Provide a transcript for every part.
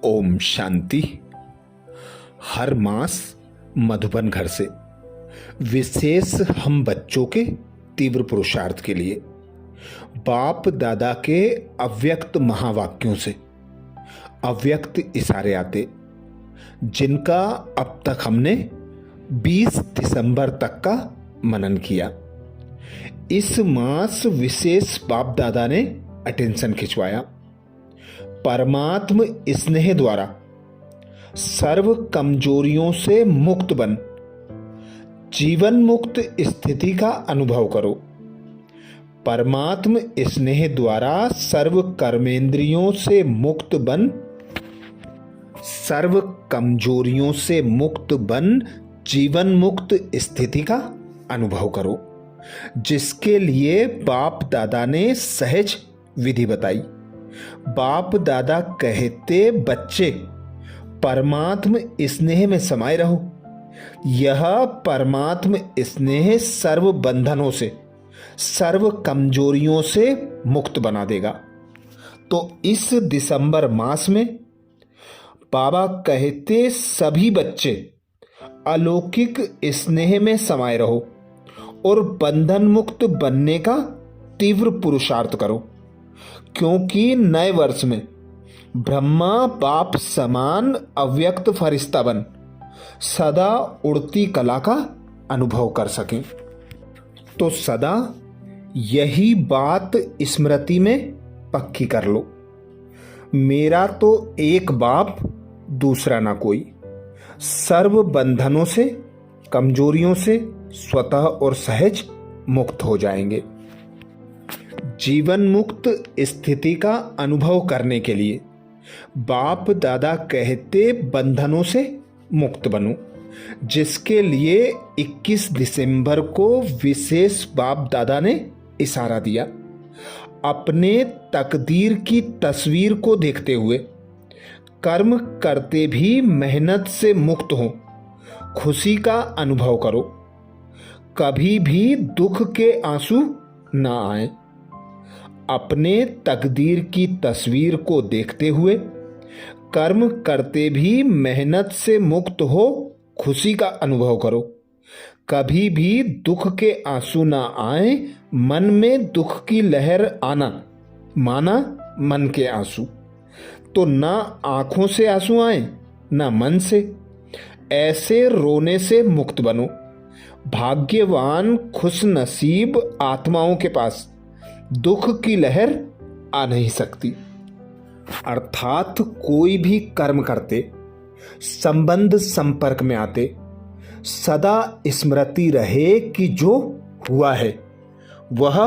ओम शांति। हर मास मधुबन घर से विशेष हम बच्चों के तीव्र पुरुषार्थ के लिए बाप दादा के अव्यक्त महावाक्यों से अव्यक्त इशारे आते, जिनका अब तक हमने 20 दिसंबर तक का मनन किया। इस मास विशेष बाप दादा ने अटेंशन खिंचवाया। परमात्म स्नेह द्वारा सर्व कमजोरियों से मुक्त बन जीवन मुक्त स्थिति का अनुभव करो। परमात्म स्नेह द्वारा सर्व कर्मेंद्रियों से मुक्त बन सर्व कमजोरियों से मुक्त बन जीवन मुक्त स्थिति का अनुभव करो, जिसके लिए बाप दादा ने सहज विधि बताई। बाप दादा कहते, बच्चे परमात्म स्नेह में समाये रहो। यह परमात्म स्नेह सर्व बंधनों से सर्व कमजोरियों से मुक्त बना देगा। तो इस दिसंबर मास में बाबा कहते, सभी बच्चे अलौकिक स्नेह में समाये रहो और बंधन मुक्त बनने का तीव्र पुरुषार्थ करो, क्योंकि नए वर्ष में ब्रह्मा बाप समान अव्यक्त फरिश्ता बन सदा उड़ती कला का अनुभव कर सकें। तो सदा यही बात स्मृति में पक्की कर लो। मेरा तो एक बाप, दूसरा ना कोई। सर्व बंधनों से कमजोरियों से स्वतः और सहज मुक्त हो जाएंगे। जीवन मुक्त स्थिति का अनुभव करने के लिए बाप दादा कहते, बंधनों से मुक्त बनो, जिसके लिए 21 दिसंबर को विशेष बाप दादा ने इशारा दिया। अपने तकदीर की तस्वीर को देखते हुए कर्म करते भी मेहनत से मुक्त हो खुशी का अनुभव करो। कभी भी दुख के आंसू ना आए। अपने तकदीर की तस्वीर को देखते हुए कर्म करते भी मेहनत से मुक्त हो खुशी का अनुभव करो। कभी भी दुख के आंसू ना आए। मन में दुख की लहर आना माना मन के आंसू। तो ना आंखों से आंसू आए ना मन से। ऐसे रोने से मुक्त बनो। भाग्यवान खुश नसीब आत्माओं के पास दुख की लहर आ नहीं सकती। अर्थात कोई भी कर्म करते, संबंध संपर्क में आते, सदा स्मृति रहे कि जो हुआ है वह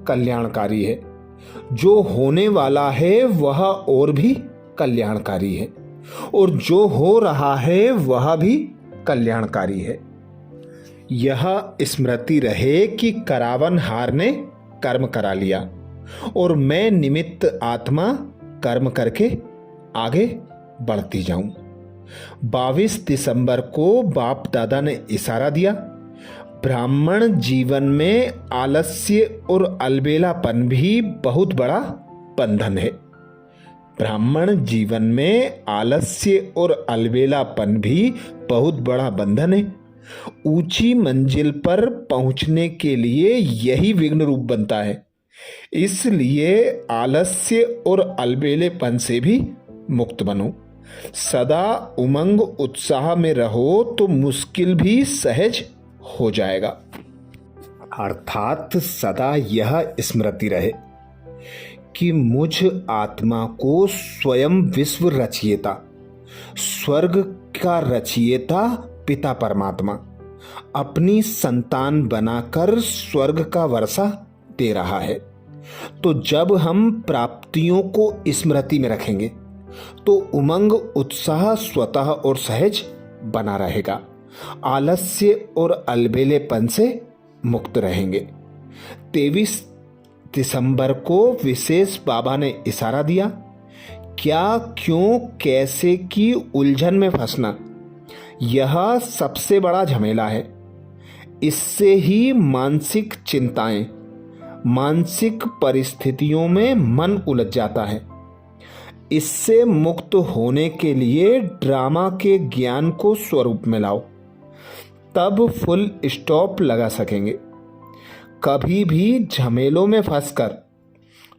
कल्याणकारी है, जो होने वाला है वह और भी कल्याणकारी है, और जो हो रहा है वह भी कल्याणकारी है। यह स्मृति रहे कि करावन हार ने कर्म करा लिया और मैं निमित्त आत्मा कर्म करके आगे बढ़ती जाऊं। 22 दिसंबर को बाप दादा ने इशारा दिया। ब्राह्मण जीवन में आलस्य और अलबेलापन भी बहुत बड़ा बंधन है। ब्राह्मण जीवन में आलस्य और अलबेलापन भी बहुत बड़ा बंधन है। ऊंची मंजिल पर पहुंचने के लिए यही विघ्न रूप बनता है। इसलिए आलस्य और अलबेलेपन से भी मुक्त बनो। सदा उमंग उत्साह में रहो तो मुश्किल भी सहज हो जाएगा। अर्थात सदा यह स्मृति रहे कि मुझ आत्मा को स्वयं विश्व रचयिता, स्वर्ग का रचयिता पिता परमात्मा अपनी संतान बनाकर स्वर्ग का वर्षा दे रहा है। तो जब हम प्राप्तियों को स्मृति में रखेंगे तो उमंग उत्साह स्वतः और सहज बना रहेगा। आलस्य और अलबेलेपन से मुक्त रहेंगे। 23 दिसंबर को विशेष बाबा ने इशारा दिया। क्या, क्यों, कैसे की उलझन में फंसना यह सबसे बड़ा झमेला है। इससे ही मानसिक चिंताएं, मानसिक परिस्थितियों में मन उलझ जाता है। इससे मुक्त होने के लिए ड्रामा के ज्ञान को स्वरूप में लाओ, तब फुल स्टॉप लगा सकेंगे। कभी भी झमेलों में फंसकर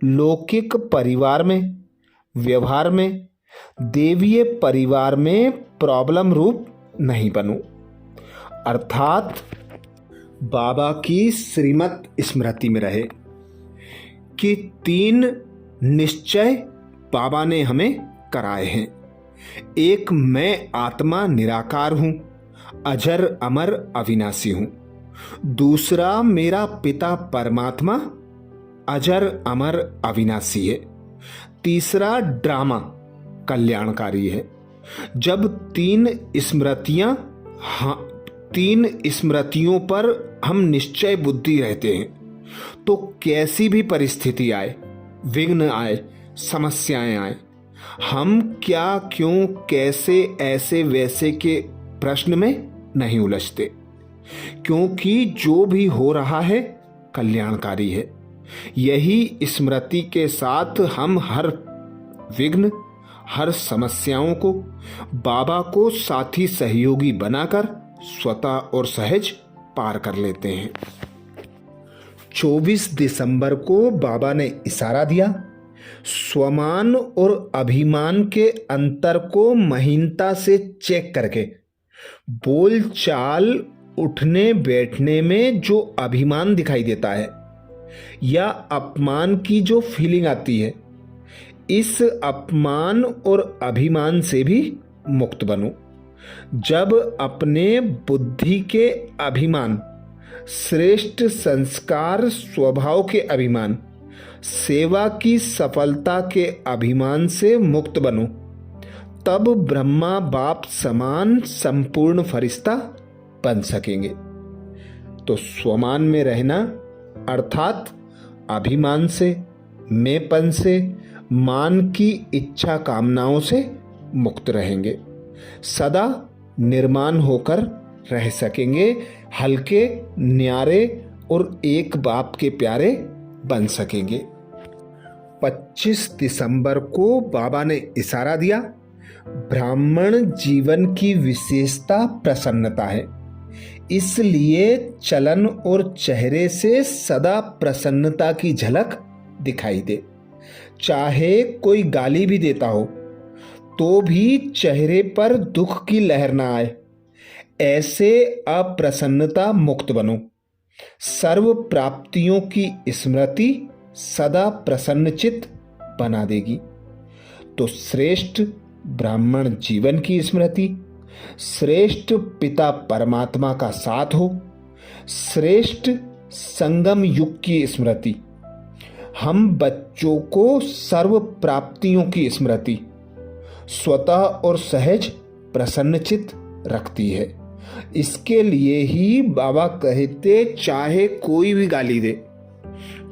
लौकिक परिवार में, व्यवहार में, देवीय परिवार में प्रॉब्लम रूप नहीं बनो। अर्थात बाबा की श्रीमत स्मृति में रहे कि 3 निश्चय बाबा ने हमें कराए हैं। एक, मैं आत्मा निराकार हूं, अजर अमर अविनाशी हूं। दूसरा, मेरा पिता परमात्मा अजर अमर अविनाशी है। तीसरा, ड्रामा कल्याणकारी है। जब 3 स्मृतियों पर हम निश्चय बुद्धि रहते हैं तो कैसी भी परिस्थिति आए, विघ्न आए, समस्याएं आए, हम क्या, क्यों, कैसे, ऐसे वैसे के प्रश्न में नहीं उलझते, क्योंकि जो भी हो रहा है कल्याणकारी है। यही स्मृति के साथ हम हर विघ्न, हर समस्याओं को बाबा को साथी सहयोगी बनाकर स्वतः और सहज पार कर लेते हैं। 24 दिसंबर को बाबा ने इशारा दिया, स्वमान और अभिमान के अंतर को महीनता से चेक करके बोल चाल, उठने बैठने में जो अभिमान दिखाई देता है या अपमान की जो फीलिंग आती है, इस अपमान और अभिमान से भी मुक्त बनो। जब अपने बुद्धि के अभिमान, श्रेष्ठ संस्कार स्वभाव के अभिमान, सेवा की सफलता के अभिमान से मुक्त बनो, तब ब्रह्मा बाप समान संपूर्ण फरिश्ता बन सकेंगे। तो स्वमान में रहना अर्थात अभिमान से, मैंपन से, मान की इच्छा कामनाओं से मुक्त रहेंगे। सदा निर्माण होकर रह सकेंगे, हल्के, न्यारे और एक बाप के प्यारे बन सकेंगे। 25 दिसंबर को बाबा ने इशारा दिया, ब्राह्मण जीवन की विशेषता प्रसन्नता है, इसलिए चलन और चेहरे से सदा प्रसन्नता की झलक दिखाई दे। चाहे कोई गाली भी देता हो तो भी चेहरे पर दुख की लहर ना आए, ऐसे अप्रसन्नता मुक्त बनो। सर्व प्राप्तियों की स्मृति सदा प्रसन्नचित्त बना देगी। तो श्रेष्ठ ब्राह्मण जीवन की स्मृति, श्रेष्ठ पिता परमात्मा का साथ हो, श्रेष्ठ संगम युग की स्मृति, हम बच्चों को सर्व प्राप्तियों की स्मृति स्वतः और सहज प्रसन्नचित्त रखती है। इसके लिए ही बाबा कहते, चाहे कोई भी गाली दे,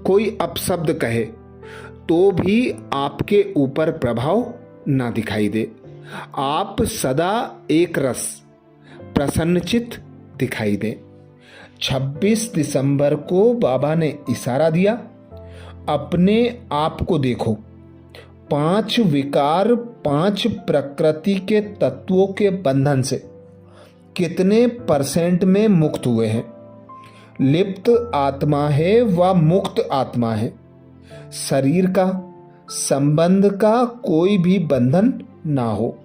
कोई अपशब्द कहे, तो भी आपके ऊपर प्रभाव ना दिखाई दे। आप सदा एक रस प्रसन्नचित्त दिखाई दे। 26 दिसंबर को बाबा ने इशारा दिया, अपने आप को देखो, 5 विकार, 5 प्रकृति के तत्वों के बंधन से कितने % में मुक्त हुए हैं। लिप्त आत्मा है व मुक्त आत्मा है। शरीर का, संबंध का कोई भी बंधन ना हो।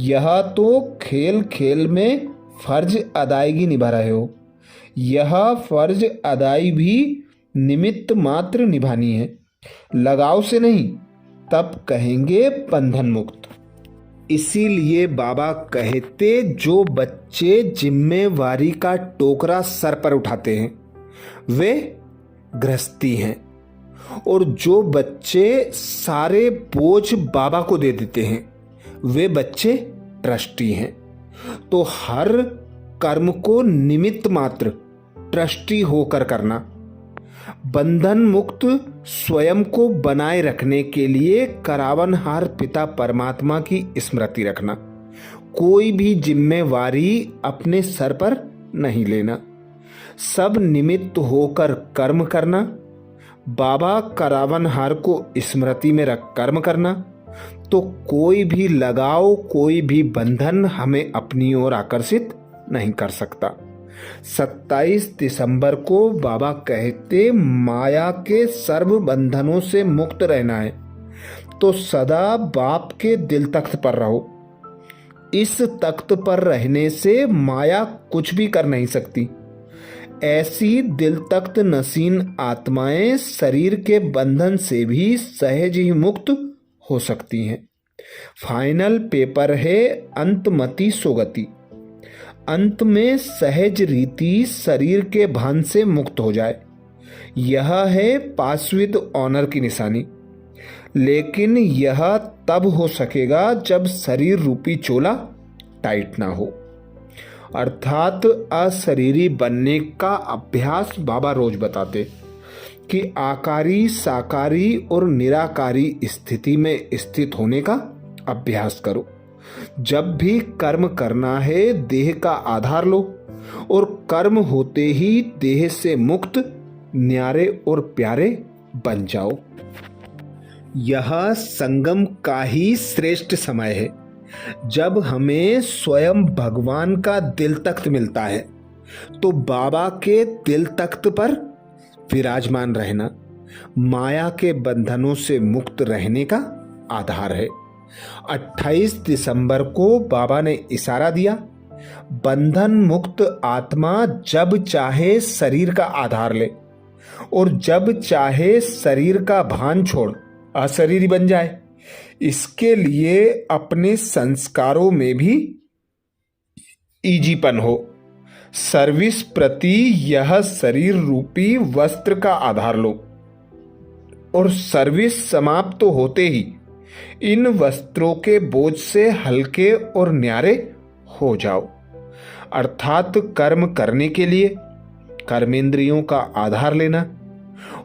यह तो खेल खेल में फर्ज अदायगी निभा रहे हो। यह फर्ज अदाई भी निमित्त मात्र निभानी है, लगाव से नहीं, तब कहेंगे बंधन मुक्त। इसीलिए बाबा कहते, जो बच्चे जिम्मेवारी का टोकरा सर पर उठाते हैं वे गृहस्थी हैं, और जो बच्चे सारे बोझ बाबा को दे देते हैं वे बच्चे ट्रस्टी हैं। तो हर कर्म को निमित्त मात्र ट्रस्टी होकर करना, बंधन मुक्त स्वयं को बनाए रखने के लिए करावनहार पिता परमात्मा की स्मृति रखना, कोई भी जिम्मेवारी अपने सर पर नहीं लेना, सब निमित्त होकर कर्म करना, बाबा करावनहार को स्मृति में रख कर्म करना, तो कोई भी लगाव, कोई भी बंधन हमें अपनी ओर आकर्षित नहीं कर सकता। 27 दिसंबर को बाबा कहते माया के सर्व बंधनों से मुक्त रहना है तो सदा बाप के दिल तख्त पर रहो। इस तख्त पर रहने से माया कुछ भी कर नहीं सकती। ऐसी दिल तख्त नसीन आत्माएं शरीर के बंधन से भी सहज ही मुक्त हो सकती हैं। फाइनल पेपर है अंतमति सोगति। अंत में सहज रीति शरीर के भान से मुक्त हो जाए, यह है पास विद ऑनर की निशानी। लेकिन यह तब हो सकेगा जब शरीर रूपी चोला टाइट ना हो, अर्थात अशरीरी बनने का अभ्यास बाबा रोज बताते कि आकारी, साकारी और निराकारी स्थिति में स्थित होने का अभ्यास करो। जब भी कर्म करना है देह का आधार लो और कर्म होते ही देह से मुक्त, न्यारे और प्यारे बन जाओ। यह संगम का ही श्रेष्ठ समय है जब हमें स्वयं भगवान का दिल तख्त मिलता है। तो बाबा के दिल तख्त पर विराजमान रहना माया के बंधनों से मुक्त रहने का आधार है। 28 दिसंबर को बाबा ने इशारा दिया, बंधन मुक्त आत्मा जब चाहे शरीर का आधार ले और जब चाहे शरीर का भान छोड़ अशरीरी बन जाए। इसके लिए अपने संस्कारों में भी ईजीपन हो। सर्विस प्रति यह शरीर रूपी वस्त्र का आधार लो और सर्विस समाप्त तो होते ही इन वस्त्रों के बोझ से हल्के और न्यारे हो जाओ। अर्थात कर्म करने के लिए कर्मेंद्रियों का आधार लेना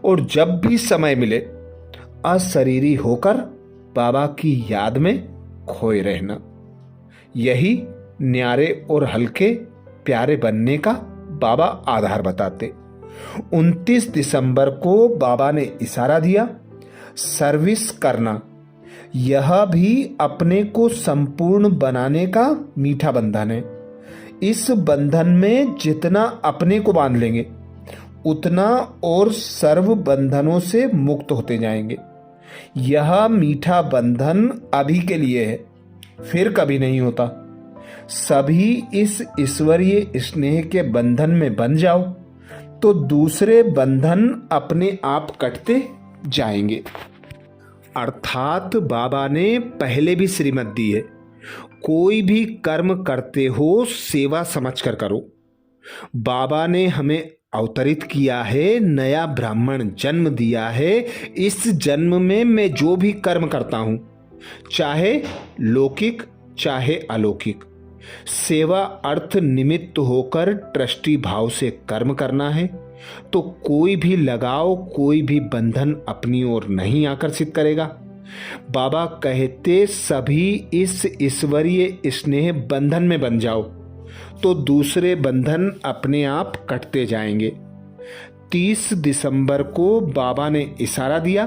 और जब भी समय मिले अशरीरी होकर बाबा की याद में खोए रहना, यही न्यारे और हल्के प्यारे बनने का बाबा आधार बताते। 29 दिसंबर को बाबा ने इशारा दिया, सर्विस करना यह भी अपने को संपूर्ण बनाने का मीठा बंधन है। इस बंधन में जितना अपने को बांध लेंगे उतना और सर्व बंधनों से मुक्त होते जाएंगे। यह मीठा बंधन अभी के लिए है, फिर कभी नहीं होता। सभी इस ईश्वरीय स्नेह के बंधन में बन जाओ तो दूसरे बंधन अपने आप कटते जाएंगे। अर्थात बाबा ने पहले भी श्रीमत दी है, कोई भी कर्म करते हो सेवा समझकर करो। बाबा ने हमें अवतरित किया है, नया ब्राह्मण जन्म दिया है। इस जन्म में मैं जो भी कर्म करता हूं, चाहे लौकिक चाहे अलौकिक, सेवा अर्थ निमित्त होकर ट्रस्टी भाव से कर्म करना है तो कोई भी लगाव, कोई भी बंधन अपनी ओर नहीं आकर्षित करेगा। बाबा कहते सभी इस ईश्वरीय स्नेह बंधन में बन जाओ तो दूसरे बंधन अपने आप कटते जाएंगे। 30 दिसंबर को बाबा ने इशारा दिया,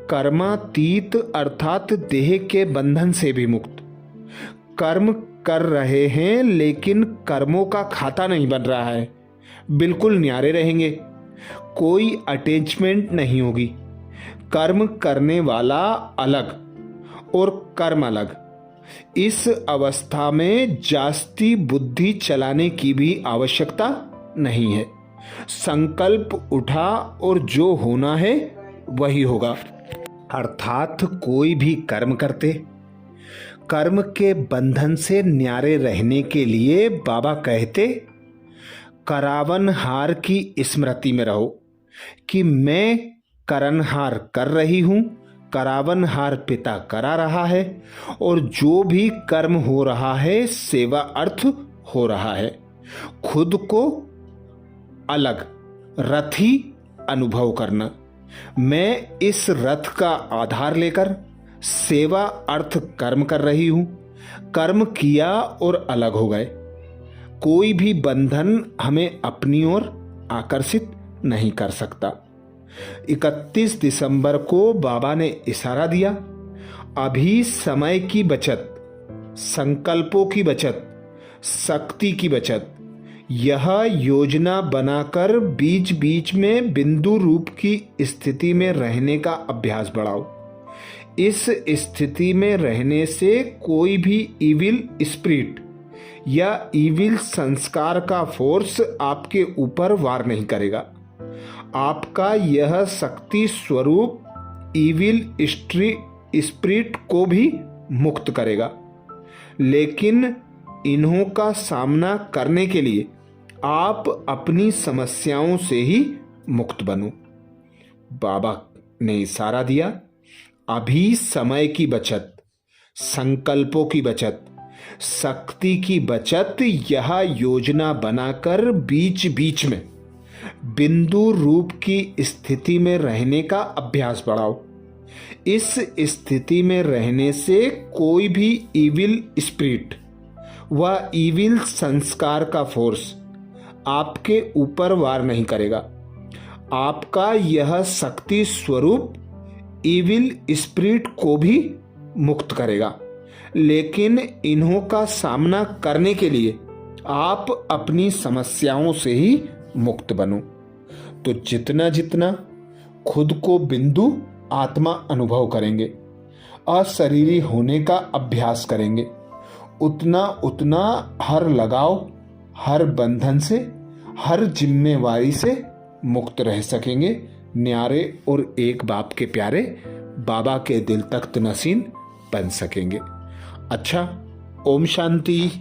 कर्मातीत अर्थात देह के बंधन से भी मुक्त। कर्म कर रहे हैं लेकिन कर्मों का खाता नहीं बन रहा है, बिल्कुल न्यारे रहेंगे, कोई अटैचमेंट नहीं होगी। कर्म करने वाला अलग और कर्म अलग। इस अवस्था में जास्ती बुद्धि चलाने की भी आवश्यकता नहीं है। संकल्प उठा और जो होना है वही होगा। अर्थात कोई भी कर्म करते, कर्म के बंधन से न्यारे रहने के लिए बाबा कहते करावनहार की स्मृति में रहो कि मैं करनहार कर रही हूं, करावनहार पिता करा रहा है और जो भी कर्म हो रहा है सेवा अर्थ हो रहा है। खुद को अलग रथी अनुभव करना। मैं इस रथ का आधार लेकर सेवा अर्थ कर्म कर रही हूं, कर्म किया और अलग हो गए। कोई भी बंधन हमें अपनी ओर आकर्षित नहीं कर सकता। 31 दिसंबर को बाबा ने इशारा दिया, अभी समय की बचत, संकल्पों की बचत, शक्ति की बचत, यह योजना बनाकर बीच बीच में बिंदु रूप की स्थिति में रहने का अभ्यास बढ़ाओ। इस स्थिति में रहने से कोई भी इविल स्पिरिट या इविल संस्कार का फोर्स आपके ऊपर वार नहीं करेगा। आपका यह शक्ति स्वरूप इविल स्पिरिट को भी मुक्त करेगा, लेकिन इन्हों का सामना करने के लिए आप अपनी समस्याओं से ही मुक्त बनो। बाबा ने इशारा दिया, अभी समय की बचत, संकल्पों की बचत, शक्ति की बचत, यह योजना बनाकर बीच बीच में बिंदु रूप की स्थिति में रहने का अभ्यास बढ़ाओ। इस स्थिति में रहने से कोई भी इविल स्पिरिट व इविल संस्कार का फोर्स आपके ऊपर वार नहीं करेगा। आपका यह शक्ति स्वरूप इविल स्पिरिट को भी मुक्त करेगा, लेकिन इन्हों का सामना करने के लिए आप अपनी समस्याओं से ही मुक्त बनो। तो जितना जितना खुद को बिंदु आत्मा अनुभव करेंगे, अशरीरी होने का अभ्यास करेंगे, उतना उतना हर लगाव, हर बंधन से, हर जिम्मेवारी से मुक्त रह सकेंगे। न्यारे और एक बाप के प्यारे बाबा के दिल तख्त नसीन बन सकेंगे। अच्छा, ओम शांति।